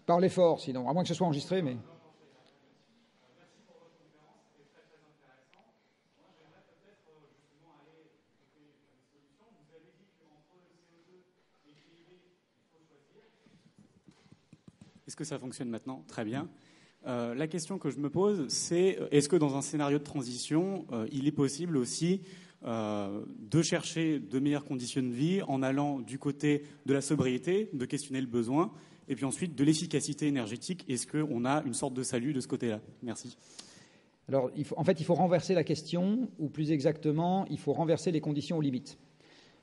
Parlez fort, sinon, à moins que ce soit enregistré, mais... Est-ce que ça fonctionne maintenant? Très bien. La question que je me pose, c'est est-ce que dans un scénario de transition, il est possible aussi de chercher de meilleures conditions de vie en allant du côté de la sobriété, de questionner le besoin, et puis ensuite de l'efficacité énergétique? Est-ce qu'on a une sorte de salut de ce côté-là? Merci. Alors, il faut renverser la question, ou plus exactement, il faut renverser les conditions aux limites.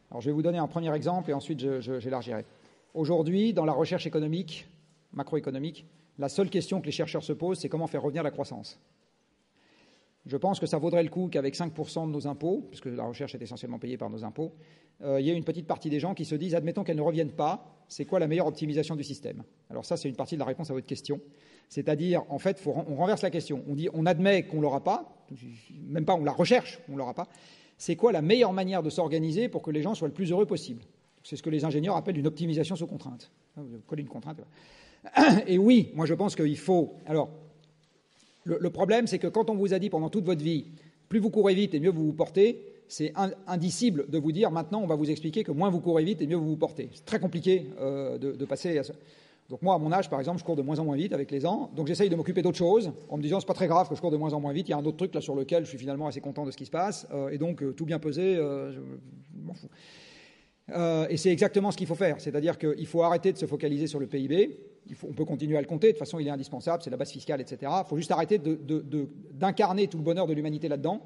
Alors, je vais vous donner un premier exemple, et ensuite j'élargirai. Aujourd'hui, dans la recherche économique, macroéconomique, la seule question que les chercheurs se posent, c'est comment faire revenir la croissance. Je pense que ça vaudrait le coup qu'avec 5% de nos impôts, puisque la recherche est essentiellement payée par nos impôts, il y a une petite partie des gens qui se disent, admettons qu'elles ne reviennent pas, c'est quoi la meilleure optimisation du système? Alors ça, c'est une partie de la réponse à votre question. C'est-à-dire, en fait, on renverse la question. On dit, on admet qu'on ne l'aura pas, même pas on la recherche, on ne l'aura pas. C'est quoi la meilleure manière de s'organiser pour que les gens soient le plus heureux possible? C'est ce que les ingénieurs appellent une optimisation sous contrainte. Vous collez une contrainte. Et oui, moi je pense qu'il faut... Alors, le problème, c'est que quand on vous a dit pendant toute votre vie, plus vous courez vite et mieux vous vous portez, c'est indicible de vous dire maintenant on va vous expliquer que moins vous courez vite et mieux vous vous portez. C'est très compliqué de passer à ça. Donc moi, à mon âge, par exemple, je cours de moins en moins vite avec les ans, donc j'essaye de m'occuper d'autres choses en me disant c'est pas très grave que je cours de moins en moins vite, il y a un autre truc là sur lequel je suis finalement assez content de ce qui se passe, et donc tout bien pesé, je m'en fous. Et c'est exactement ce qu'il faut faire, c'est-à-dire qu'il faut arrêter de se focaliser sur le PIB, on peut continuer à le compter, de toute façon il est indispensable, c'est la base fiscale, etc. Il faut juste arrêter d'incarner tout le bonheur de l'humanité là-dedans.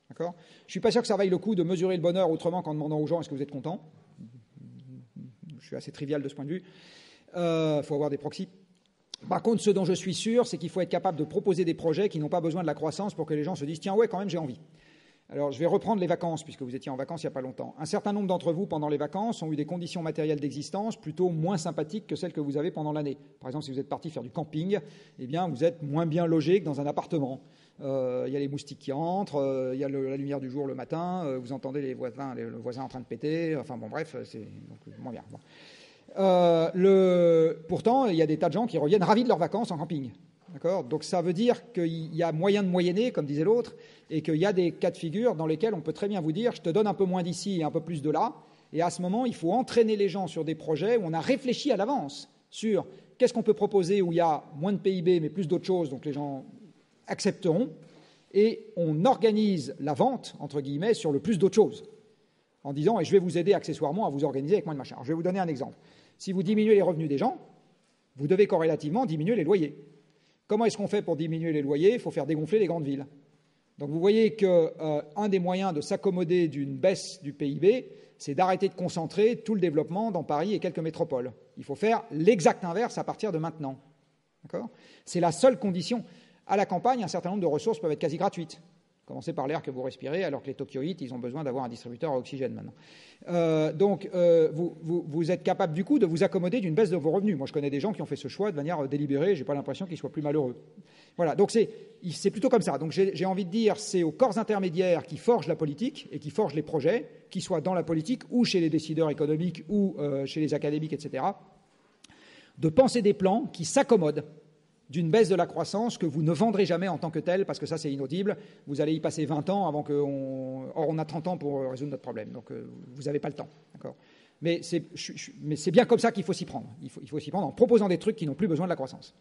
D'accord ? Je ne suis pas sûr que ça vaille le coup de mesurer le bonheur autrement qu'en demandant aux gens est-ce que vous êtes contents. Je suis assez trivial de ce point de vue. Il faut avoir des proxys. Par contre, ce dont je suis sûr, c'est qu'il faut être capable de proposer des projets qui n'ont pas besoin de la croissance pour que les gens se disent tiens ouais, quand même j'ai envie. Alors, je vais reprendre les vacances, puisque vous étiez en vacances il n'y a pas longtemps. Un certain nombre d'entre vous, pendant les vacances, ont eu des conditions matérielles d'existence plutôt moins sympathiques que celles que vous avez pendant l'année. Par exemple, si vous êtes parti faire du camping, eh bien, vous êtes moins bien logé que dans un appartement. Il y a les moustiques qui entrent, il y a la lumière du jour le matin, vous entendez le voisin en train de péter, enfin bon, bref, c'est donc, moins bien. Bon. Pourtant, il y a des tas de gens qui reviennent ravis de leurs vacances en camping. D'accord ? Donc ça veut dire qu'il y a moyen de moyenner, comme disait l'autre, et qu'il y a des cas de figure dans lesquels on peut très bien vous dire je te donne un peu moins d'ici et un peu plus de là, et à ce moment, il faut entraîner les gens sur des projets où on a réfléchi à l'avance sur qu'est-ce qu'on peut proposer où il y a moins de PIB mais plus d'autres choses, donc les gens accepteront, et on organise la vente, entre guillemets, sur le plus d'autres choses, en disant et je vais vous aider accessoirement à vous organiser avec moins de machin. Alors, je vais vous donner un exemple. Si vous diminuez les revenus des gens, vous devez corrélativement diminuer les loyers. Comment est-ce qu'on fait pour diminuer les loyers? Il faut faire dégonfler les grandes villes. Donc vous voyez qu'un des moyens de s'accommoder d'une baisse du PIB, c'est d'arrêter de concentrer tout le développement dans Paris et quelques métropoles. Il faut faire l'exact inverse à partir de maintenant. D'accord ? C'est la seule condition. À la campagne, un certain nombre de ressources peuvent être quasi gratuites. Commencez par l'air que vous respirez, alors que les Tokyoïtes, ils ont besoin d'avoir un distributeur à oxygène maintenant. Vous êtes capable du coup de vous accommoder d'une baisse de vos revenus. Moi, je connais des gens qui ont fait ce choix de manière délibérée. J'ai pas l'impression qu'ils soient plus malheureux. Voilà. Donc c'est plutôt comme ça. Donc j'ai envie de dire, c'est aux corps intermédiaires qui forgent la politique et qui forgent les projets, qu'ils soient dans la politique ou chez les décideurs économiques ou chez les académiques, etc., de penser des plans qui s'accommodent d'une baisse de la croissance que vous ne vendrez jamais en tant que telle, parce que ça, c'est inaudible. Vous allez y passer 20 ans avant qu'on... Or, on a 30 ans pour résoudre notre problème, donc vous n'avez pas le temps. D'accord ? Mais c'est bien comme ça qu'il faut s'y prendre. Il faut s'y prendre en proposant des trucs qui n'ont plus besoin de la croissance.